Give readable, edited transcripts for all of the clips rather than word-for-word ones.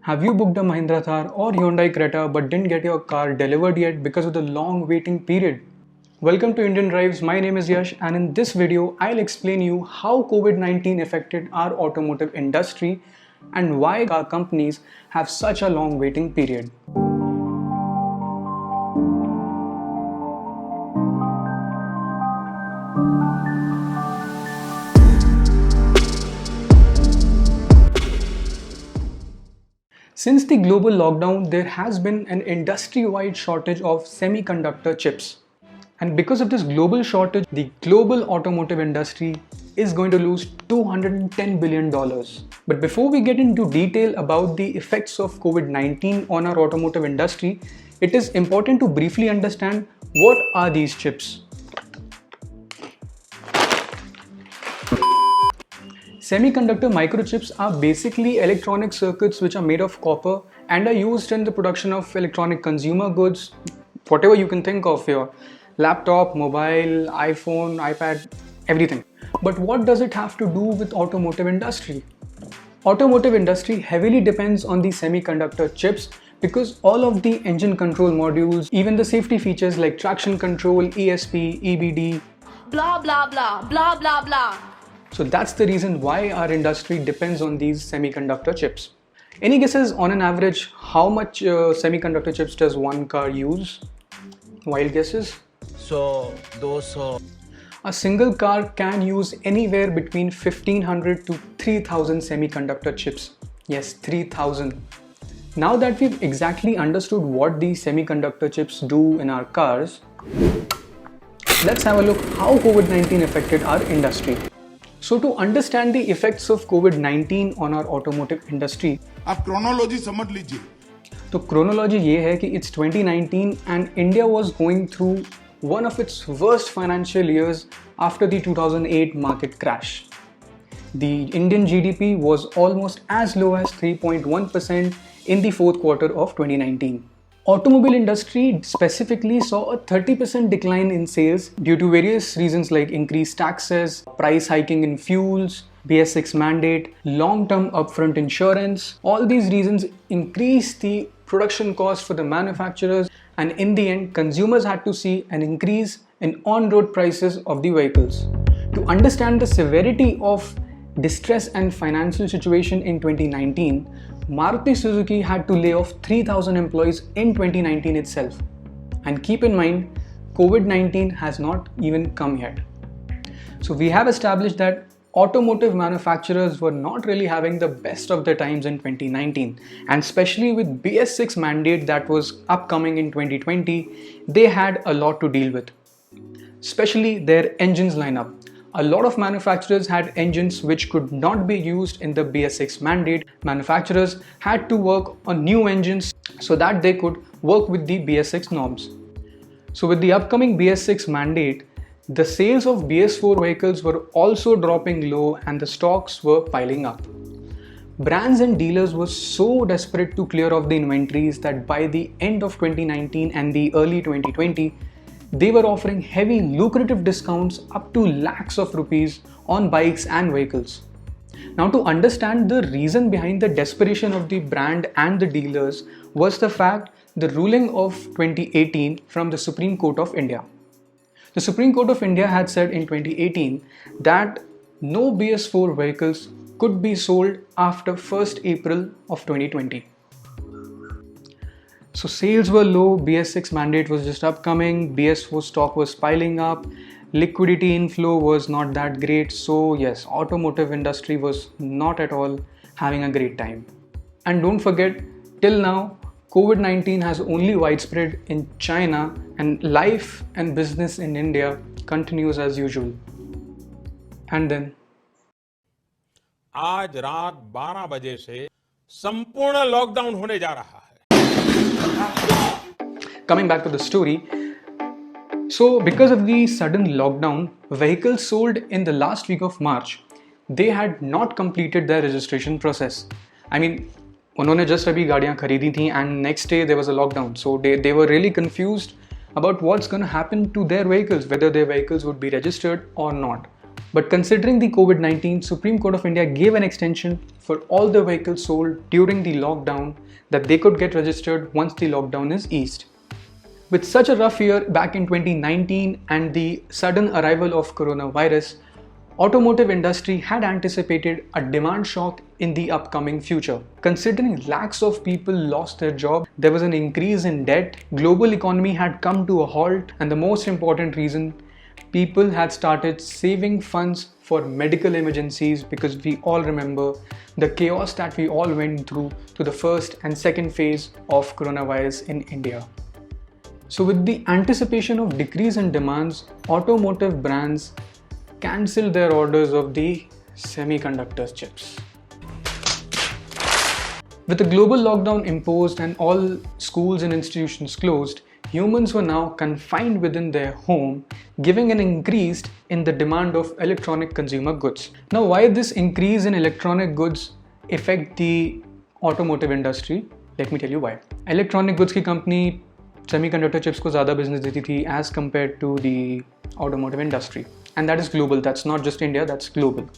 Have you booked a Mahindra Thar or Hyundai Creta but didn't get your car delivered yet because of the long waiting period? Welcome to Indian Drives. My name is Yash, and in this video I'll explain you how COVID-19 affected our automotive industry and why car companies have such a long waiting period. Since the global lockdown, there has been an industry-wide shortage of semiconductor chips. And because of this global shortage, the global automotive industry is going to lose $210 billion. But before we get into detail about the effects of COVID-19 on our automotive industry, it is important to briefly understand what are these chips. Semiconductor microchips are basically electronic circuits which are made of copper and are used in the production of electronic consumer goods, whatever you can think of here, laptop, mobile, iPhone, iPad, everything. But what does it have to do with automotive industry? Automotive industry heavily depends on the semiconductor chips because all of the engine control modules, even the safety features like traction control, ESP, EBD, blah blah blah blah blah blah. So that's the reason why our industry depends on these semiconductor chips. Any guesses on an average how much semiconductor chips does one car use? Wild guesses? So those A single car can use anywhere between 1500 to 3000 semiconductor chips. Yes, 3000. Now that we've exactly understood what these semiconductor chips do in our cars, let's have a look how COVID-19 affected our industry. So to understand the effects of COVID-19 on our automotive industry, आप chronology समझ लीजिए. तो chronology ये है कि it's 2019 and India was going through one of its worst financial years after the 2008 market crash. The Indian GDP was almost as low as 3.1% in the fourth quarter of 2019. Automobile industry specifically saw a 30% decline in sales due to various reasons like increased taxes, price hiking in fuels, BS6 mandate, long-term upfront insurance. All these reasons increased the production cost for the manufacturers, and in the end, consumers had to see an increase in on-road prices of the vehicles. To understand the severity of distress and financial situation in 2019, Maruti Suzuki had to lay off 3,000 employees in 2019 itself. And keep in mind, COVID-19 has not even come yet. So we have established that automotive manufacturers were not really having the best of their times in 2019, and especially with BS6 mandate that was upcoming in 2020, they had a lot to deal with, especially their engines lineup. A lot of manufacturers had engines which could not be used in the BS6 mandate. Manufacturers had to work on new engines so that they could work with the BS6 norms. So with the upcoming BS6 mandate, the sales of BS4 vehicles were also dropping low and the stocks were piling up. Brands and dealers were so desperate to clear off the inventories that by the end of 2019 and the early 2020, they were offering heavy lucrative discounts up to lakhs of rupees on bikes and vehicles. Now, to understand the reason behind the desperation of the brand and the dealers was the fact the ruling of 2018 from the Supreme Court of India. The Supreme Court of India had said in 2018 that no BS4 vehicles could be sold after 1st April of 2020. So sales were low, BS6 mandate was just upcoming, BS4 stock was piling up, liquidity inflow was not that great. So yes, automotive industry was not at all having a great time. And don't forget, till now, COVID-19 has only widespread in China and life and business in India continues as usual. And then आज रात 12 बजे से संपूर्ण lockdown होने जा रहा है. coming back to the story, so because of the sudden lockdown, vehicles sold in the last week of March, they had not completed their registration process. I mean, उन्होंने just अभी गाड़ियाँ खरीदी थी and next day there was a lockdown. So they were really confused about what's going to happen to their vehicles, whether their vehicles would be registered or not. But considering the COVID-19, Supreme Court of India gave an extension for all the vehicles sold during the lockdown that they could get registered once the lockdown is eased. With such a rough year back in 2019 and the sudden arrival of coronavirus, automotive industry had anticipated a demand shock in the upcoming future. Considering lakhs of people lost their job, there was an increase in debt, global economy had come to a halt, and the most important reason, people had started saving funds for medical emergencies, because we all remember the chaos that we all went through to the first and second phase of coronavirus in India. So with the anticipation of decrease in demands, automotive brands cancelled their orders of the semiconductor chips. With the global lockdown imposed and all schools and institutions closed, humans were now confined within their home, giving an increase in the demand of electronic consumer goods. Now, why this increase in electronic goods affect the automotive industry? Let me tell you why. Electronic goods की company semiconductor chips को ज़्यादा business देती थी as compared to the automotive industry. And that is global, that's not just India, that's global.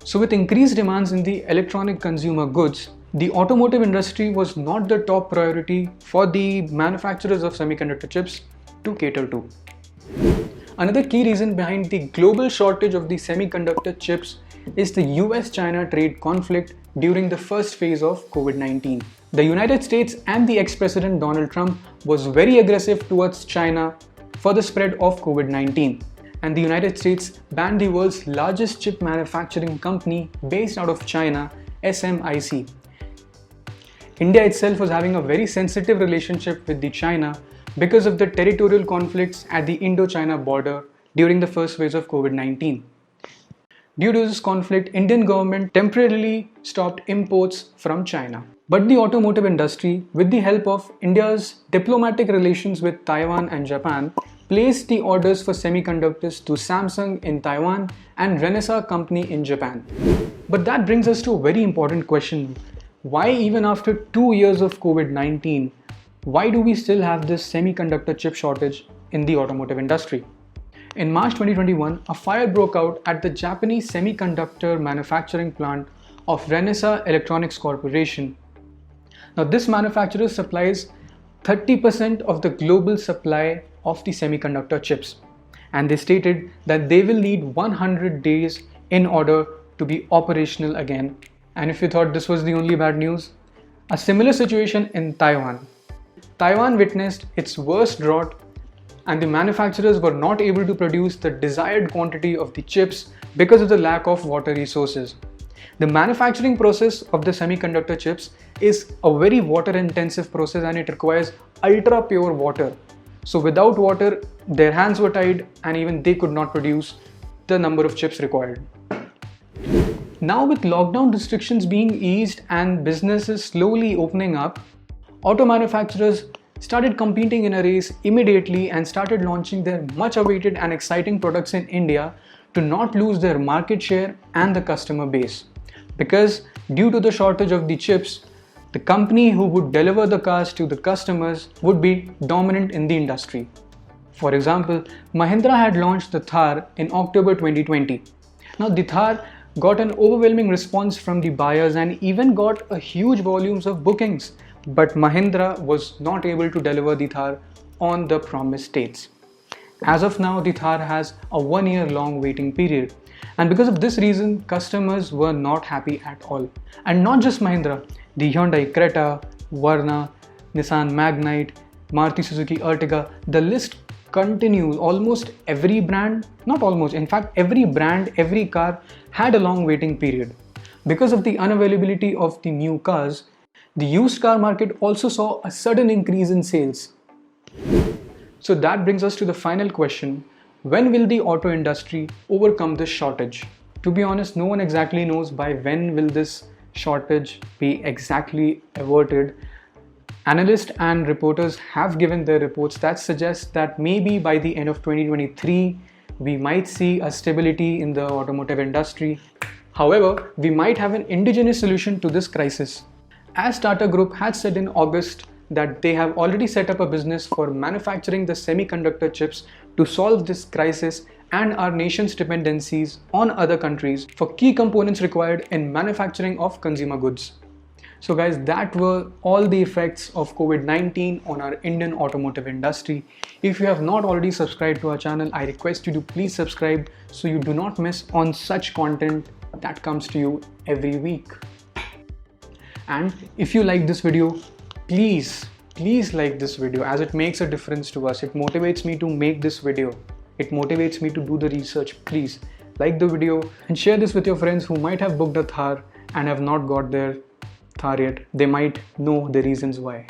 So with increased demands in the electronic consumer goods, the automotive industry was not the top priority for the manufacturers of semiconductor chips to cater to. Another key reason behind the global shortage of the semiconductor chips is the US-China trade conflict during the first phase of COVID-19. The United States and the ex-president Donald Trump was very aggressive towards China for the spread of COVID-19. And the United States banned the world's largest chip manufacturing company based out of China, SMIC. India itself was having a very sensitive relationship with the China because of the territorial conflicts at the Indo-China border during the first phase of COVID-19. Due to this conflict, Indian government temporarily stopped imports from China. But the automotive industry, with the help of India's diplomatic relations with Taiwan and Japan, placed the orders for semiconductors to Samsung in Taiwan and Renesas company in Japan. But that brings us to a very important question. Why even after 2 years of COVID-19, why do we still have this semiconductor chip shortage in the automotive industry? In March 2021, a fire broke out at the Japanese semiconductor manufacturing plant of Renesas Electronics Corporation. Now this manufacturer supplies 30% of the global supply of the semiconductor chips, and they stated that they will need 100 days in order to be operational again. And if you thought this was the only bad news, a similar situation in Taiwan. Taiwan witnessed its worst drought, and the manufacturers were not able to produce the desired quantity of the chips because of the lack of water resources. The manufacturing process of the semiconductor chips is a very water intensive process, and it requires ultra pure water. So without water, their hands were tied and even they could not produce the number of chips required. Now with lockdown restrictions being eased and businesses slowly opening up, auto manufacturers started competing in a race immediately and started launching their much awaited and exciting products in India to not lose their market share and the customer base. Because due to the shortage of the chips, the company who would deliver the cars to the customers would be dominant in the industry. For example, Mahindra had launched the Thar in October 2020. Now the Thar got an overwhelming response from the buyers and even got a huge volumes of bookings. But Mahindra was not able to deliver the Thar on the promised dates. As of now, the Thar has a 1 year long waiting period. And because of this reason, customers were not happy at all. And not just Mahindra, the Hyundai Creta, Verna, Nissan Magnite, Maruti Suzuki Ertiga, the list continues. Almost every brand, not almost, in fact every brand, every car had a long waiting period. Because of the unavailability of the new cars, the used car market also saw a sudden increase in sales. So that brings us to the final question. When will the auto industry overcome this shortage? To be honest, no one exactly knows by when will this shortage be exactly averted. Analysts and reporters have given their reports that suggest that maybe by the end of 2023, we might see a stability in the automotive industry. However, we might have an indigenous solution to this crisis. As Tata Group had said in August that they have already set up a business for manufacturing the semiconductor chips to solve this crisis and our nation's dependencies on other countries for key components required in manufacturing of consumer goods. So guys, that were all the effects of COVID-19 on our Indian automotive industry. If you have not already subscribed to our channel, I request you to please subscribe so you do not miss on such content that comes to you every week. And if you like this video, please like this video, as it makes a difference to us. It motivates me to make this video. It motivates me to do the research. Please like the video and share this with your friends who might have booked a Thar and have not got their Thar yet. They might know the reasons why.